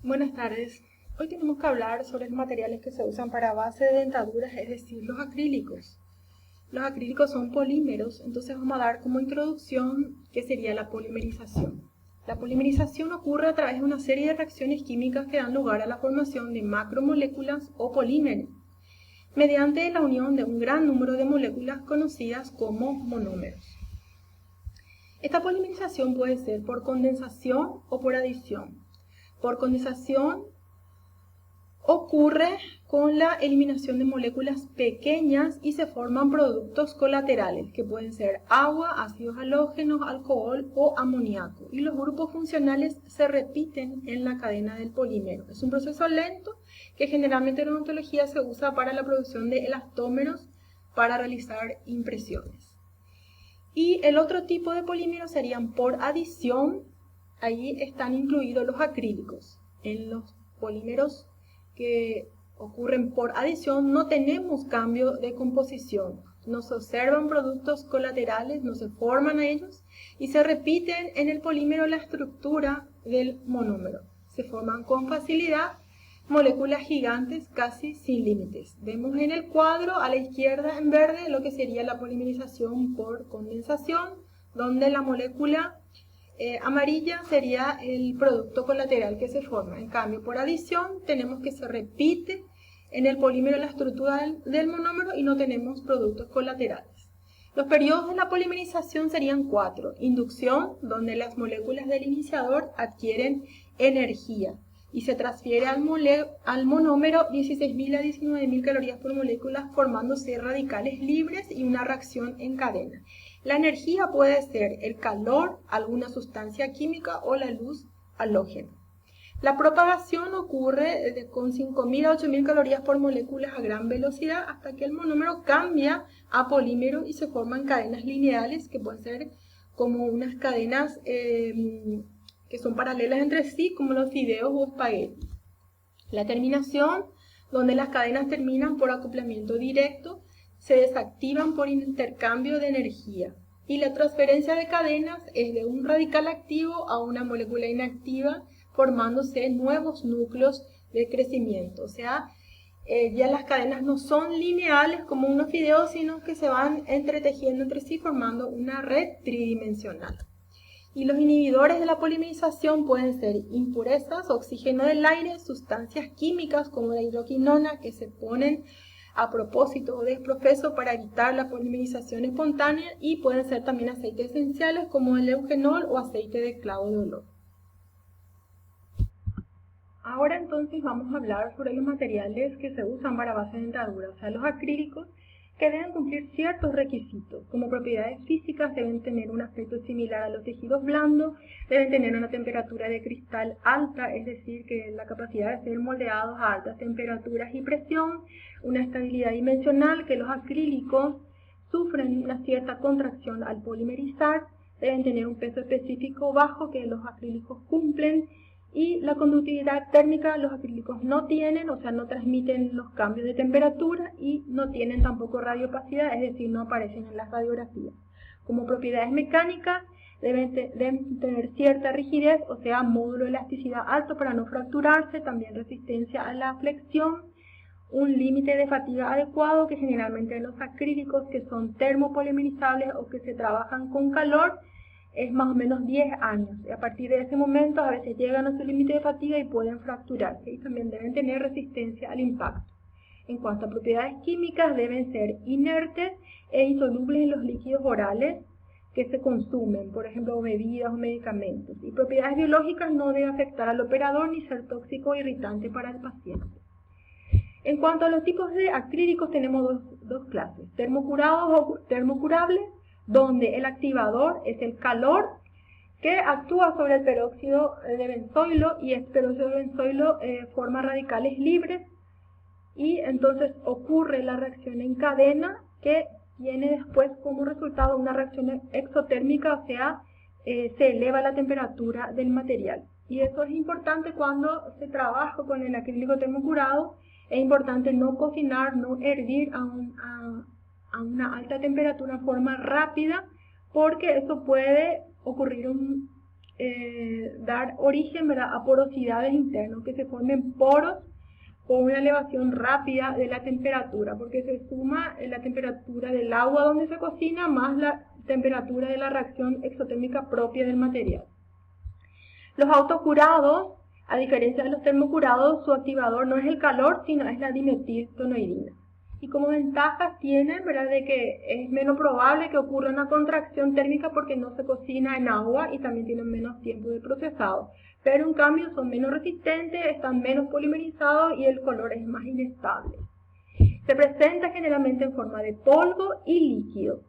Buenas tardes. Hoy tenemos que hablar sobre los materiales que se usan para base de dentaduras, es decir, los acrílicos. Los acrílicos son polímeros, entonces vamos a dar como introducción qué sería la polimerización. La polimerización ocurre a través de una serie de reacciones químicas que dan lugar a la formación de macromoléculas o polímeros, mediante la unión de un gran número de moléculas conocidas como monómeros. Esta polimerización puede ser por condensación o por adición. Por condensación ocurre con la eliminación de moléculas pequeñas y se forman productos colaterales que pueden ser agua, ácidos halógenos, alcohol o amoníaco. Y los grupos funcionales se repiten en la cadena del polímero. Es un proceso lento que generalmente en odontología se usa para la producción de elastómeros para realizar impresiones. Y el otro tipo de polímeros serían por adición. Ahí están incluidos los acrílicos. En los polímeros que ocurren por adición no tenemos cambio de composición. No se observan productos colaterales, no se forman a ellos y se repiten en el polímero la estructura del monómero. Se forman con facilidad moléculas gigantes casi sin límites. Vemos en el cuadro a la izquierda en verde lo que sería la polimerización por condensación, donde la molécula amarilla sería el producto colateral que se forma. En cambio, por adición tenemos que se repite en el polímero la estructura del monómero y no tenemos productos colaterales. Los periodos de la polimerización serían 4. Inducción, donde las moléculas del iniciador adquieren energía y se transfiere al monómero 16.000 a 19.000 calorías por molécula, formándose radicales libres y una reacción en cadena. La energía puede ser el calor, alguna sustancia química o la luz halógena. La propagación ocurre con 5.000 a 8.000 calorías por moléculas a gran velocidad hasta que el monómero cambia a polímero y se forman cadenas lineales que pueden ser como unas cadenas que son paralelas entre sí, como los fideos o espaguetis. La terminación, donde las cadenas terminan por acoplamiento directo, se desactivan por intercambio de energía. Y la transferencia de cadenas es de un radical activo a una molécula inactiva, formándose nuevos núcleos de crecimiento. O sea, ya las cadenas no son lineales como unos fideos, sino que se van entretejiendo entre sí formando una red tridimensional. Y los inhibidores de la polimerización pueden ser impurezas, oxígeno del aire, sustancias químicas como la hidroquinona que se ponen a propósito o desprofeso para evitar la polimerización espontánea, y pueden ser también aceites esenciales como el eugenol o aceite de clavo de olor. Ahora entonces vamos a hablar sobre los materiales que se usan para base de dentadura, o sea, los acrílicos, que deben cumplir ciertos requisitos. Como propiedades físicas deben tener un aspecto similar a los tejidos blandos, deben tener una temperatura de cristal alta, es decir, que la capacidad de ser moldeados a altas temperaturas y presión, una estabilidad dimensional, que los acrílicos sufren una cierta contracción al polimerizar, deben tener un peso específico bajo que los acrílicos cumplen, y la conductividad térmica los acrílicos no tienen, o sea, no transmiten los cambios de temperatura y no tienen tampoco radiopacidad, es decir, no aparecen en las radiografías. Como propiedades mecánicas, deben tener cierta rigidez, o sea, módulo de elasticidad alto para no fracturarse, también resistencia a la flexión, un límite de fatiga adecuado, que generalmente en los acrílicos que son termopolimerizables o que se trabajan con calor, es más o menos 10 años. Y a partir de ese momento a veces llegan a su límite de fatiga y pueden fracturarse, y también deben tener resistencia al impacto. En cuanto a propiedades químicas, deben ser inertes e insolubles en los líquidos orales que se consumen, por ejemplo bebidas o medicamentos. Y propiedades biológicas, no debe afectar al operador ni ser tóxico o irritante para el paciente. En cuanto a los tipos de acrílicos, tenemos dos clases: termocurados o termocurables, donde el activador es el calor que actúa sobre el peróxido de benzoilo, y este peróxido de benzoilo forma radicales libres, y entonces ocurre la reacción en cadena que tiene después como resultado una reacción exotérmica, o sea, se eleva la temperatura del material. Y eso es importante cuando se trabaja con el acrílico termocurado. Es importante no cocinar, no hervir a una alta temperatura en forma rápida, porque eso puede ocurrir dar origen, ¿verdad?, a porosidades internas, que se formen poros con una elevación rápida de la temperatura, porque se suma la temperatura del agua donde se cocina más la temperatura de la reacción exotérmica propia del material. Los autocurados, a diferencia de los termocurados, su activador no es el calor, sino es la dimetiltonoidina. Y como ventajas tienen, ¿verdad?, de que es menos probable que ocurra una contracción térmica porque no se cocina en agua y también tienen menos tiempo de procesado. Pero en cambio son menos resistentes, están menos polimerizados y el color es más inestable. Se presenta generalmente en forma de polvo y líquido.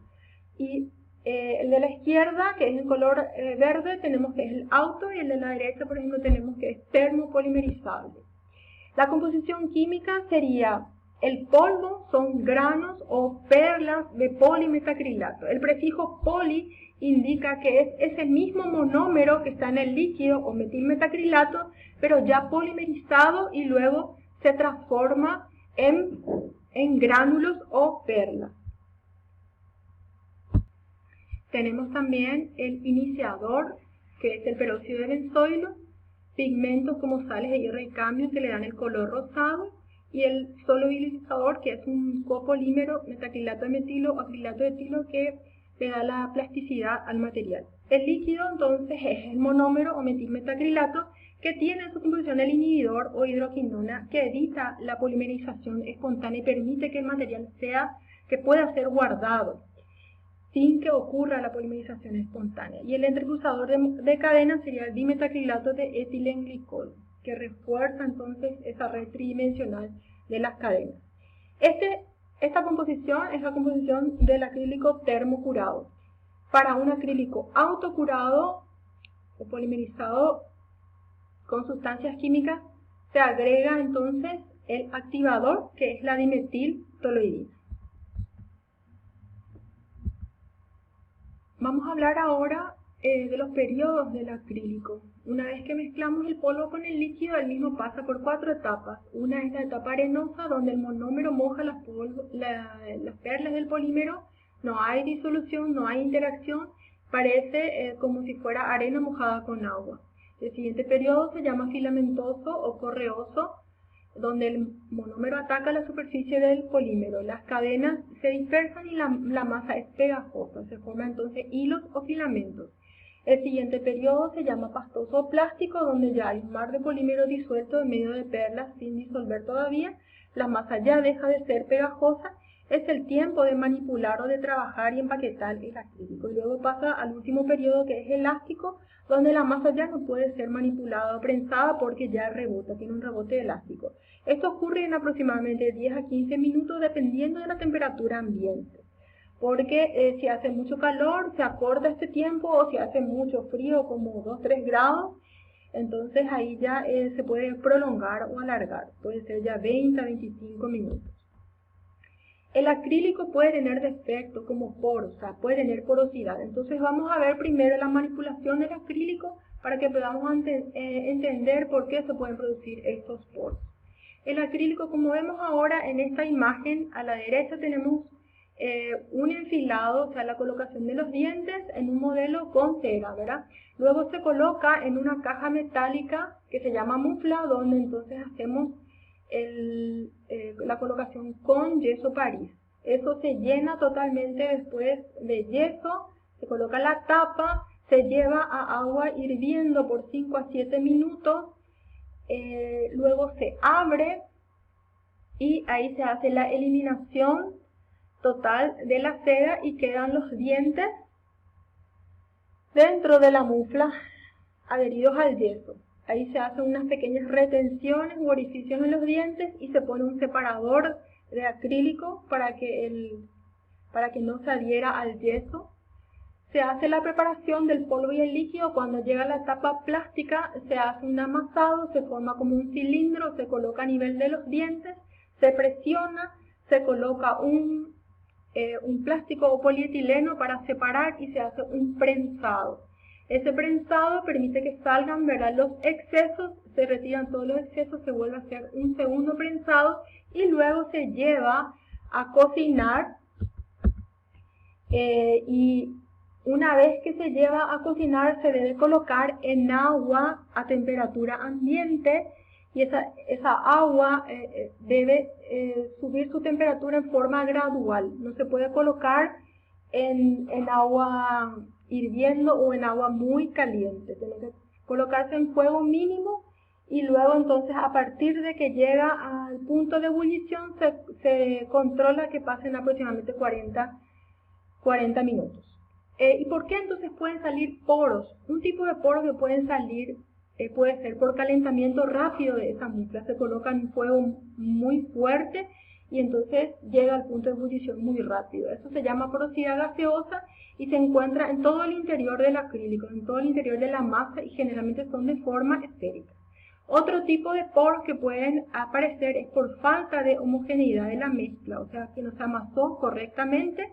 Y el de la izquierda, que es en color verde, tenemos que es el auto, y el de la derecha, por ejemplo, tenemos que es termopolimerizable. La composición química sería: el polvo son granos o perlas de polimetacrilato. El prefijo poli indica que es ese mismo monómero que está en el líquido o metilmetacrilato, pero ya polimerizado y luego se transforma en gránulos o perlas. Tenemos también el iniciador, que es el peróxido de benzoilo, pigmentos como sales de hierro y cadmio que le dan el color rosado, y el solubilizador, que es un copolímero metacrilato de metilo o acrilato de etilo que le da la plasticidad al material. El líquido entonces es el monómero o metilmetacrilato, que tiene en su composición el inhibidor o hidroquinona, que evita la polimerización espontánea y permite que el material pueda ser guardado sin que ocurra la polimerización espontánea. Y el entrecruzador de cadena sería el dimetacrilato de etilenglicol, que refuerza entonces esa red tridimensional de las cadenas. Esta composición es la composición del acrílico termocurado. Para un acrílico autocurado o polimerizado con sustancias químicas, se agrega entonces el activador, que es la dimetiltoluidina. Vamos a hablar ahora de los periodos del acrílico. Una vez que mezclamos el polvo con el líquido, el mismo pasa por 4 etapas. Una es la etapa arenosa, donde el monómero moja las perlas del polímero, no hay disolución, no hay interacción, parece como si fuera arena mojada con agua. El siguiente periodo se llama filamentoso o correoso, donde el monómero ataca la superficie del polímero. Las cadenas se dispersan y la masa es pegajosa, se forman entonces hilos o filamentos. El siguiente periodo se llama pastoso o plástico, donde ya hay un mar de polímero disuelto en medio de perlas sin disolver todavía. La masa ya deja de ser pegajosa. Es el tiempo de manipular o de trabajar y empaquetar el acrílico. Y luego pasa al último periodo, que es elástico, donde la masa ya no puede ser manipulada o prensada porque ya rebota, tiene un rebote elástico. Esto ocurre en aproximadamente 10 a 15 minutos dependiendo de la temperatura ambiente, porque si hace mucho calor se acorta este tiempo, o si hace mucho frío como 2-3 grados, entonces ahí ya se puede prolongar o alargar, puede ser ya 20 a 25 minutos. El acrílico puede tener defectos como poros, o sea, puede tener porosidad. Entonces vamos a ver primero la manipulación del acrílico para que podamos entender por qué se pueden producir estos poros. El acrílico, como vemos ahora en esta imagen, a la derecha tenemos un enfilado, o sea, la colocación de los dientes en un modelo con cera, ¿verdad? Luego se coloca en una caja metálica que se llama mufla, donde entonces hacemos la colocación con yeso París. Eso se llena totalmente después de yeso, se coloca la tapa, se lleva a agua hirviendo por 5 a 7 minutos, luego se abre y ahí se hace la eliminación total de la cera y quedan los dientes dentro de la mufla adheridos al yeso. Ahí se hacen unas pequeñas retenciones u orificios en los dientes y se pone un separador de acrílico para que no se adhiera al yeso. Se hace la preparación del polvo y el líquido. Cuando llega la etapa plástica se hace un amasado, se forma como un cilindro, se coloca a nivel de los dientes, se presiona, se coloca un plástico o polietileno para separar y se hace un prensado. Ese prensado permite que salgan, ¿verdad?, los excesos, se retiran todos los excesos, se vuelve a hacer un segundo prensado y luego se lleva a cocinar y Una vez que se lleva a cocinar, se debe colocar en agua a temperatura ambiente y esa agua debe subir su temperatura en forma gradual. No se puede colocar en agua hirviendo o en agua muy caliente. Tiene que colocarse en fuego mínimo y luego entonces a partir de que llega al punto de ebullición se controla que pasen aproximadamente 40 minutos. ¿Y por qué entonces pueden salir poros? Un tipo de poros que pueden salir puede ser por calentamiento rápido de esa muestra. Se coloca en fuego muy fuerte y entonces llega al punto de ebullición muy rápido. Eso se llama porosidad gaseosa y se encuentra en todo el interior del acrílico, en todo el interior de la masa y generalmente son de forma esférica. Otro tipo de poros que pueden aparecer es por falta de homogeneidad de la mezcla, o sea que no se amasó correctamente.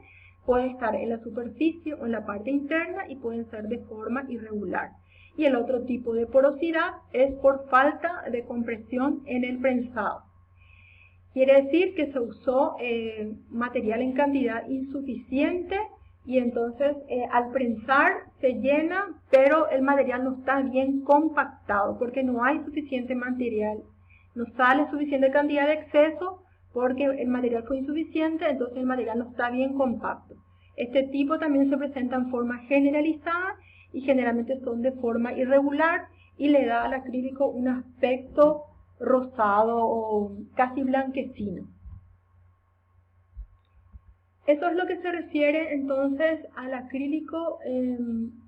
Puede estar en la superficie o en la parte interna y pueden ser de forma irregular. Y el otro tipo de porosidad es por falta de compresión en el prensado. Quiere decir que se usó material en cantidad insuficiente y entonces al prensar se llena, pero el material no está bien compactado porque no hay suficiente material, no sale suficiente cantidad de exceso porque el material fue insuficiente, entonces el material no está bien compacto. Este tipo también se presenta en forma generalizada y generalmente son de forma irregular y le da al acrílico un aspecto rosado o casi blanquecino. Eso es lo que se refiere entonces al acrílico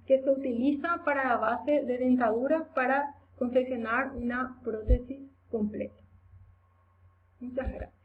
que se utiliza para la base de dentadura para confeccionar una prótesis completa. Muchas gracias.